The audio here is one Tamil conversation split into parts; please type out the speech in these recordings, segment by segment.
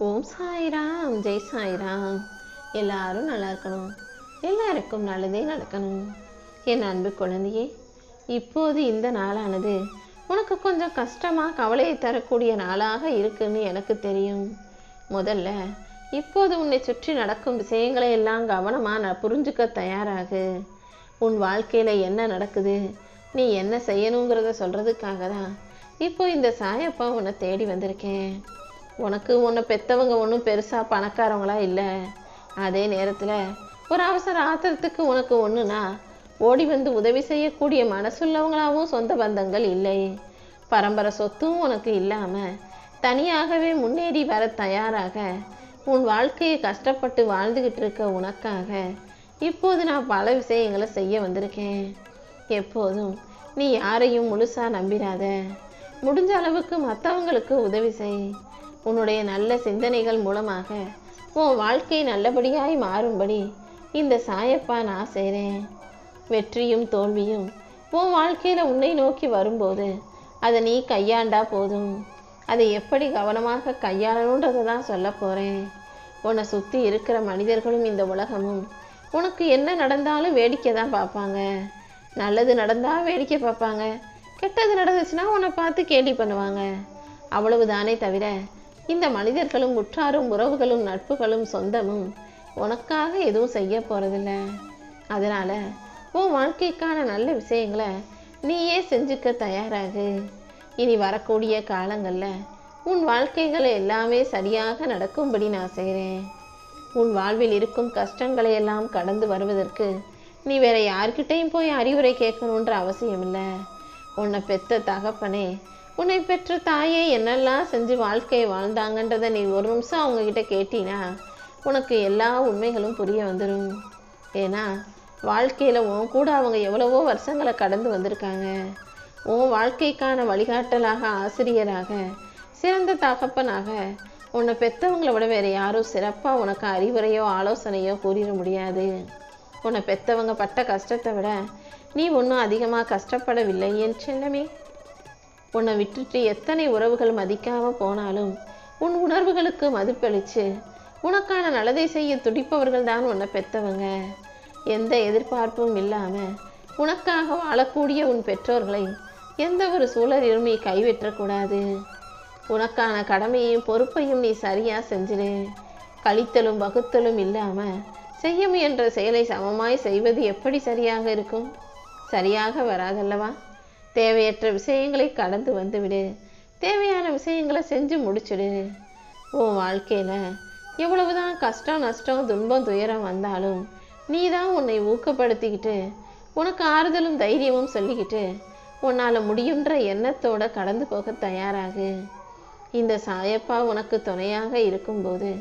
ஓம் சாய்ராம், ஜெய் சாய்ராம். எல்லாரும் நல்லா இருக்கணும், எல்லாருக்கும் நல்லதே நடக்கணும். என் அன்பு குழந்தையே, இப்போது இந்த நாளானது உனக்கு கொஞ்சம் கஷ்டமாக கவலையை தரக்கூடிய நாளாக இருக்குன்னு எனக்கு தெரியும். முதல்ல இப்போது உன்னை சுற்றி நடக்கும் விஷயங்களை எல்லாம் கவனமாக புரிஞ்சுக்க தயாராகு. உன் வாழ்க்கையில் என்ன நடக்குது, நீ என்ன செய்யணுங்கிறத சொல்கிறதுக்காக தான் இப்போ இந்த சாயப்பா உன்னை தேடி வந்திருக்கேன். உனக்கு உன்னை பெற்றவங்க ஒன்றும் பெருசாக பணக்காரவங்களா இல்லை. அதே நேரத்தில் ஒரு அவசர ஆத்திரத்துக்கு உனக்கு ஒன்றுனா ஓடி வந்து உதவி செய்யக்கூடிய மனசுள்ளவங்களாகவும் சொந்த பந்தங்கள் இல்லை. பரம்பரை சொத்தும் உனக்கு இல்லாமல் தனியாகவே முன்னேறி வர தயாராக உன் வாழ்க்கையை கஷ்டப்பட்டு வாழ்ந்துக்கிட்டு இருக்க உனக்காக இப்போது நான் பல விஷயங்களை செய்ய வந்திருக்கேன். எப்போதும் நீ யாரையும் முழுசாக நம்பிடாத. முடிஞ்ச அளவுக்கு மற்றவங்களுக்கு உதவி செய். உன்னுடைய நல்ல சிந்தனைகள் மூலமாக உன் வாழ்க்கை நல்லபடியாய் மாறும்படி இந்த சாயப்பா நான் செய்கிறேன். வெற்றியும் தோல்வியும் உன் வாழ்க்கையில் உன்னை நோக்கி வரும்போது அதை நீ கையாண்டா போதும். அதை எப்படி கவனமாக கையாளணுன்றதை தான் சொல்ல போகிறேன். உன்னை சுற்றி இருக்கிற மனிதர்களும் இந்த உலகமும் உனக்கு என்ன நடந்தாலும் வேடிக்கை தான் பார்ப்பாங்க. நல்லது நடந்தால் வேடிக்கை பார்ப்பாங்க, கெட்டது நடந்துச்சுன்னா உன்னை பார்த்து கேலி பண்ணுவாங்க. அவ்வளவுதானே தவிர இந்த மனிதர்களும் உற்றாரும் உறவுகளும் நட்புகளும் சொந்தமும் உனக்காக எதுவும் செய்ய போகிறதில்ல. அதனால் உன் வாழ்க்கைக்கான நல்ல விஷயங்களை நீயே செஞ்சுக்க தயாராகு. இனி வரக்கூடிய காலங்களில் உன் வாழ்க்கைகளை எல்லாமே சரியாக நடக்கும்படி நான் செய்கிறேன். உன் வாழ்வில் இருக்கும் கஷ்டங்களை எல்லாம் கடந்து வருவதற்கு நீ வேற யார்கிட்டையும் போய் அறிவுரை கேட்கணுன்ற அவசியம் இல்லை. உன்னை பெற்ற தகப்பனே, உன்னை பெற்ற தாயே என்னெல்லாம் செஞ்சு வாழ்க்கையை வாழ்ந்தாங்கன்றதை நீ ஒரு நிமிஷம் அவங்கக்கிட்ட கேட்டினா உனக்கு எல்லா உண்மைகளும் புரிய வந்துடும். ஏன்னா வாழ்க்கையில் உன் கூட அவங்க எவ்வளவோ வருஷங்களை கடந்து வந்திருக்காங்க. உன் வாழ்க்கைக்கான வழிகாட்டலாக, ஆசிரியராக, சிறந்த தகப்பனாக உன்னை பெற்றவங்களை விட வேறு யாரும் சிறப்பாக உனக்கு அறிவுரையோ ஆலோசனையோ கூறிட முடியாது. உன்னை பெற்றவங்க பட்ட கஷ்டத்தை விட நீ ஒன்றும் அதிகமாக கஷ்டப்படவில்லை என் செல்லமே. உன்னை விட்டுட்டு எத்தனை உறவுகள் மதிக்காமல் போனாலும் உன் உணர்வுகளுக்கு மதிப்பளித்து உனக்கான நல்லதை செய்ய துடிப்பவர்கள் தான் உன்னை பெற்றவங்க. எந்த எதிர்பார்ப்பும் இல்லாமல் உனக்காக வாழக்கூடிய உன் பெற்றோர்களை எந்த ஒரு சூழலிலும் நீ கைவிற்றக்கூடாது. உனக்கான கடமையையும் பொறுப்பையும் நீ சரியாக செஞ்சிடு. கழித்தலும் வகுத்தலும் இல்லாமல் செய்ய முயன்ற செயலை சமமாய் செய்வது எப்படி சரியாக இருக்கும்? சரியாக வராதல்லவா? தேவையற்ற விஷயங்களை கடந்து வந்துவிடு. தேவையான விஷயங்களை செஞ்சு முடிச்சுடு. உன் வாழ்க்கையில் எவ்வளவுதான் கஷ்டம், நஷ்டம், துன்பம், துயரம் வந்தாலும் நீ தான் உன்னை ஊக்கப்படுத்திக்கிட்டு உனக்கு ஆறுதலும் தைரியமும் சொல்லிக்கிட்டு உன்னால் முடியுன்ற எண்ணத்தோடு கடந்து போக தயாராகு. இந்த சாயப்பா உனக்கு துணையாக இருக்கும்போது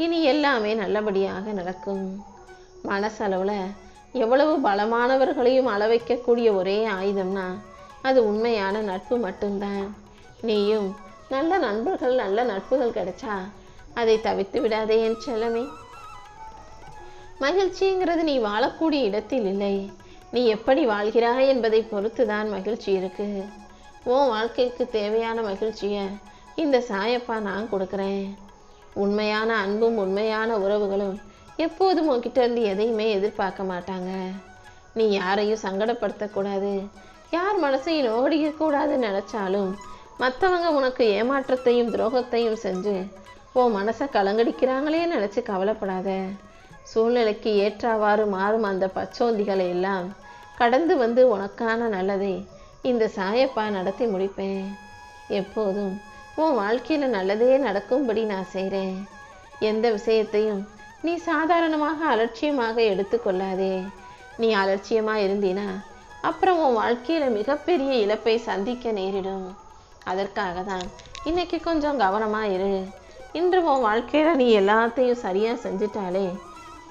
இனி எல்லாமே நல்லபடியாக நடக்கும். மனசளவில் எவ்வளவு பலமானவர்களையும் அள வைக்கக்கூடிய ஒரே ஆயுதம்னா அது உண்மையான நட்பு மட்டும்தான். நீயும் நல்ல நண்பர்கள், நல்ல நட்புகள் கிடைச்சா அதை தவிர்த்து விடாதே என் செல்லமே. மகிழ்ச்சிங்கிறது நீ வாழக்கூடிய இடத்தில் இல்லை, நீ எப்படி வாழ்கிறாய் என்பதை பொறுத்து தான் மகிழ்ச்சி இருக்கு. உன் வாழ்க்கைக்கு தேவையான மகிழ்ச்சியை இந்த சாயப்பா நான் கொடுக்குறேன். உண்மையான அன்பும் உண்மையான உறவுகளும் எப்போதும் உன்கிட்ட இருந்து எதையுமே எதிர்பார்க்க மாட்டாங்க. நீ யாரையும் சங்கடப்படுத்தக்கூடாது, யார் மனசையும் நோடிக்கக்கூடாதுன்னு நினச்சாலும் மற்றவங்க உனக்கு ஏமாற்றத்தையும் துரோகத்தையும் செஞ்சு உன் மனசை கலங்கடிக்கிறாங்களே நினச்சி கவலைப்படாத. சூழ்நிலைக்கு ஏற்றவாறு மாறும் அந்த பச்சோந்திகளை எல்லாம் கடந்து வந்து உனக்கான நல்லதை இந்த சாயப்பா நடத்தி முடிப்பேன். எப்போதும் உன் வாழ்க்கையில் நல்லதே நடக்கும்படி நான் செய்கிறேன். எந்த விஷயத்தையும் நீ சாதாரணமாக அலட்சியமாக எடுத்துக்கொள்ளாதே. நீ அலட்சியமாக இருந்தினா அப்புறம் உன் வாழ்க்கையில் மிகப்பெரிய இழப்பை சந்திக்க நேரிடும். அதற்காக தான் இன்னைக்கு கொஞ்சம் கவனமாக இரு. இன்று உன் வாழ்க்கையில் நீ எல்லாத்தையும் சரியாக செஞ்சிட்டாலே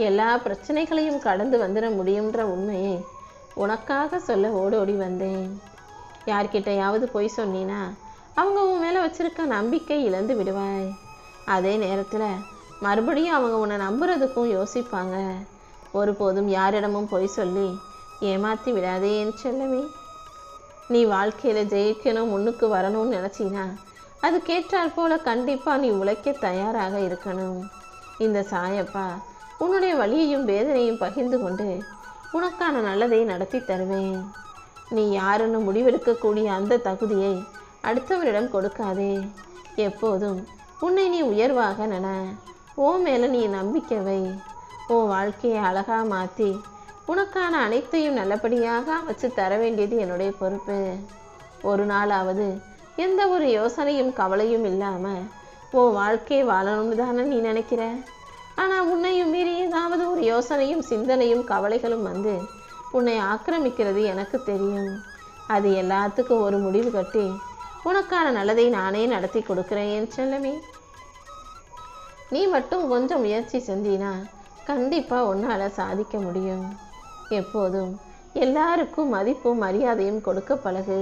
எல்லா பிரச்சனைகளையும் கடந்து வந்துட முடியுன்ற உண்மையை உனக்காக சொல்ல ஓடோடி வந்தேன். யார்கிட்டையாவது போய் சொன்னீனா அவங்க உன் மேலே வச்சிருக்க நம்பிக்கை இழந்து விடுவாய். அதே நேரத்தில் மறுபடியும் அவங்க உன்னை நம்புறதுக்கும் யோசிப்பாங்க. ஒருபோதும் யாரிடமும் போய் சொல்லி ஏமாற்றி விடாதே என் செல்லமே. நீ வாழ்க்கையில் ஜெயிக்கணும், முன்னுக்கு வரணும்னு நினச்சினா அதுக்கேற்றாற் போல கண்டிப்பாக நீ உழைக்க தயாராக இருக்கணும். இந்த சாயப்பா உன்னுடைய வலியையும் வேதனையும் பகிர்ந்து கொண்டு உனக்கான நல்லதை நடத்தி தருவேன். நீ யாருன்னு முடிவெடுக்கக்கூடிய அந்த தகுதியை அடுத்தவரிடம் கொடுக்காதே. எப்போதும் உன்னை நீ உயர்வாக நினை. உன் மேலே நீ நம்பிக்கை வை. உன் வாழ்க்கையை அழகாக மாற்றி உனக்கான அனைத்தையும் நல்லபடியாக அமைச்சு தர வேண்டியது என்னுடைய பொறுப்பு. ஒரு நாளாவது எந்த ஒரு யோசனையும் கவலையும் இல்லாமல் உன் வாழ்க்கையை வாழணும்னு தானே நீ நினைக்கிற. ஆனால் உன்னையும் மீறி ஏதாவது ஒரு யோசனையும் சிந்தனையும் கவலைகளும் வந்து உன்னை ஆக்கிரமிக்கிறது எனக்கு தெரியும். அது எல்லாத்துக்கும் ஒரு முடிவு கட்டி உனக்கான நல்லதை நானே நடத்தி கொடுக்குறேன் என் செல்லமே. நீ மட்டும் கொஞ்சம் முயற்சி செஞ்சினா கண்டிப்பாக உன்னால் சாதிக்க முடியும். எப்போதும் எல்லாருக்கும் மதிப்பும் மரியாதையும் கொடுக்க பழகு.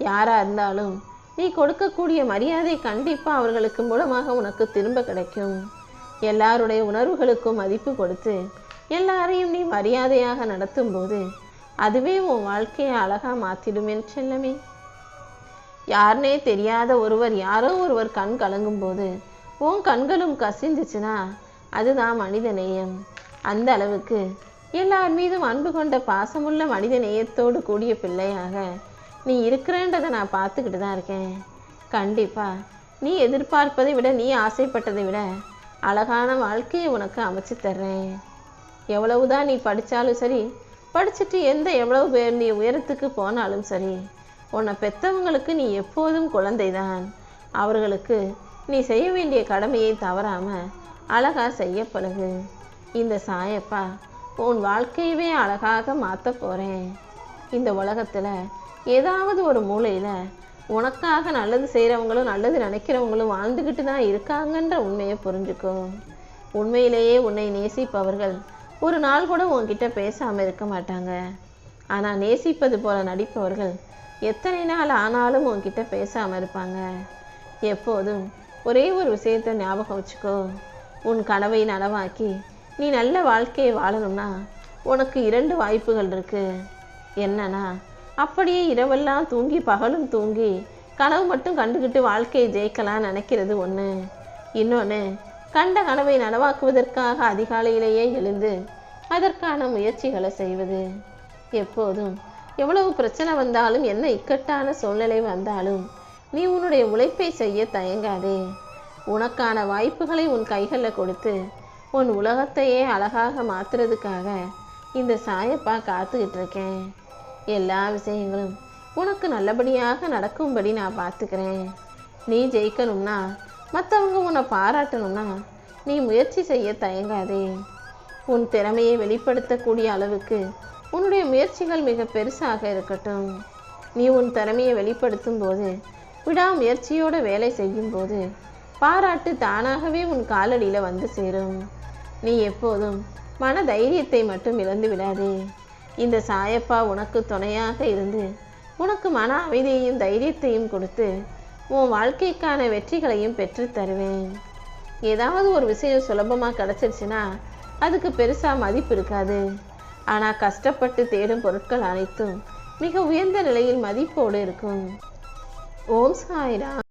யாராக இருந்தாலும் நீ கொடுக்கக்கூடிய மரியாதை கண்டிப்பாக அவர்களுக்கு மூலமாக உனக்கு திரும்ப கிடைக்கும். எல்லாருடைய உணர்வுகளுக்கும் மதிப்பு கொடுத்து எல்லாரையும் நீ மரியாதையாக நடத்தும் போது அதுவே உன் வாழ்க்கையை அழகாக மாற்றிடும் என் செல்லமே. யாருனே தெரியாத ஒருவர் யாரோ ஒருவர் கண் கலங்கும் போது உன் கண்களும் கசிந்துச்சுன்னா அதுதான் மனித நேயம். அந்த அளவுக்கு எல்லார் மீதும் அன்பு கொண்ட பாசமுள்ள மனித நேயத்தோடு கூடிய பிள்ளையாக நீ இருக்கிறன்றதை நான் பார்த்துக்கிட்டு தான் இருக்கேன். கண்டிப்பாக நீ எதிர்பார்ப்பதை விட நீ ஆசைப்பட்டதை விட அழகான வாழ்க்கையை உனக்கு அமைச்சு தர்றேன். எவ்வளவுதான் நீ படித்தாலும் சரி, படிச்சுட்டு எவ்வளவு பேர் நீ உயரத்துக்கு போனாலும் சரி, உன்னை பெற்றவங்களுக்கு நீ எப்போதும் குழந்தைதான். அவர்களுக்கு நீ செய்ய வேண்டிய கடமையை தவறாமல் அழகாக செய்ய பழகு. இந்த சாயப்பா உன் வாழ்க்கையவே அழகாக மாற்ற போகிறேன். இந்த உலகத்தில் ஏதாவது ஒரு மூலையில் உனக்காக நல்லது செய்கிறவங்களும் நல்லது நினைக்கிறவங்களும் வாழ்ந்துக்கிட்டு தான் இருக்காங்கன்ற உண்மையை புரிஞ்சுக்கோ. உண்மையிலேயே உன்னை நேசிப்பவர்கள் ஒரு நாள் கூட உன்கிட்ட பேசாமல் இருக்க மாட்டாங்க. ஆனால் நேசிப்பது போல நடிப்பவர்கள் எத்தனை நாள் ஆனாலும் உன்கிட்ட பேசாமல் இருப்பாங்க. எப்போதும் ஒரே ஒரு விஷயத்தை ஞாபகம் வச்சுக்கோ. உன் கனவை நனவாக்கி நீ நல்ல வாழ்க்கையை வாழணும்னா உனக்கு 2 வாய்ப்புகள் இருக்குது. என்னன்னா, அப்படியே இரவெல்லாம் தூங்கி பகலும் தூங்கி கனவு மட்டும் கண்டுக்கிட்டு வாழ்க்கையை ஜெயிக்கலாம்னு நினைக்கிறது ஒன்று. இன்னொன்று, கண்ட கனவை நனவாக்குவதற்காக அதிகாலையிலேயே எழுந்து அதற்கான முயற்சிகளை செய்வது. எப்போதும் எவ்வளவு பிரச்சனை வந்தாலும் என்ன இக்கட்டான சூழ்நிலை வந்தாலும் நீ உன்னுடைய உழைப்பை செய்ய தயங்காதே. உனக்கான வாய்ப்புகளை உன் கைகளில் கொடுத்து உன் உலகத்தையே அழகாக மாற்றுறதுக்காக இந்த சாயப்பா காத்துக்கிட்டு இருக்கேன். எல்லா விஷயங்களும் உனக்கு நல்லபடியாக நடக்கும்படி நான் பார்த்துக்கிறேன். நீ ஜெயிக்கணும்னா, மற்றவங்க உன்னை பாராட்டணும்னா நீ முயற்சி செய்ய தயங்காதே. உன் திறமையை வெளிப்படுத்தக்கூடிய அளவுக்கு உன்னுடைய முயற்சிகள் மிக பெருசாக இருக்கட்டும். நீ உன் திறமையை வெளிப்படுத்தும் போது, விடாமுயற்சியோடு வேலை செய்யும் போது பாராட்டு தானாகவே உன் காலடியில் வந்து சேரும். நீ எப்போதும் மன தைரியத்தை மட்டும் இழந்து விடாதே. இந்த சாயப்பா உனக்கு துணையாக இருந்து உனக்கு மன அமைதியையும் தைரியத்தையும் கொடுத்து உன் வாழ்க்கைக்கான வெற்றிகளையும் பெற்று தருவேன். ஏதாவது ஒரு விஷயம் சுலபமாக கிடச்சிருச்சுன்னா அதுக்கு பெருசாக மதிப்பு இருக்காது. ஆனால் கஷ்டப்பட்டு தேடும் பொருட்கள் அனைத்தும் மிக உயர்ந்த நிலையில் மதிப்போடு இருக்கும். ஓம் சாய்ராம்.